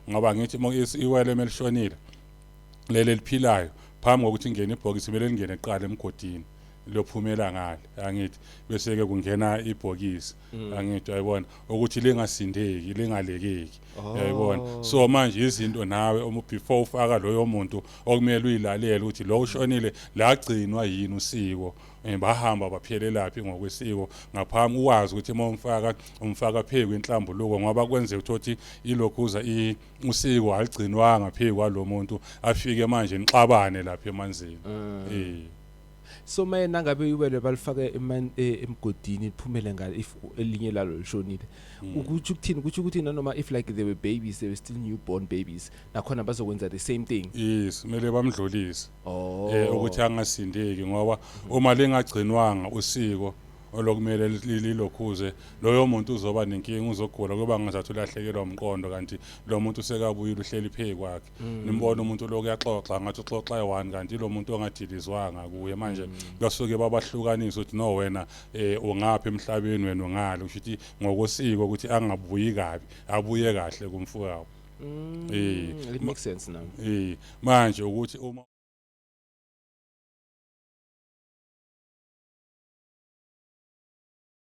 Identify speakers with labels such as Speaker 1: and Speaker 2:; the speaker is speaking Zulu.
Speaker 1: ngoba ngithi iwele melishonile leli liphilayo phambi kokuthi ingene ibhokisi kumele lingene eqala emgodini lophumela ngale angithi bese ke kungena ibhokisi angithi ayibona ukuthi lingasindeki lingalekeki uyayibona so manje izinto nawe before ufaka loyo muntu okumele uyilalela ukuthi lo ushonile lagcinwa yini usiko bahamba baphelelaphi ngokwesiko ngaphambi ukwazi ukuthi umfaka phezu kwenhlambuluko ngoba kwenze ukuthi ilokhuza usiko aligcinwanga phezu kwalomuntu afike manje nixabane lapha emanzini
Speaker 2: so maye nangabe iwele balifake emgodini liphumele ngale if elinye lalo lishonile ukuthi ukuthini kuthi ukuthi noma if like they were babies, they were still newborn babies nakhona bazokwenza the same thing.
Speaker 1: Yes kumele bamdlulise ukuthi angasindeki ngoba uma lingagcinwanga usiko olokumele lilokhuze loyo muntu uzoba nenkinga uzogula kuba ngazathi ulahlekelwa umqondo kanti lo muntu usekabuyile uhleli phezu kwakhe nimbona umuntu lo kuyaxoxa ngathi uxoxa eyi1 kanti lo muntu ongadilizwanga kuye manje basuke babahlukanisa ukuthi no wena ungaphi emhlabeni wena ungale ukuthi ngokosiko ukuthi angabuyi kabi abuye kahle kumfowabo
Speaker 2: it makes sense now
Speaker 1: manje ukuthi uma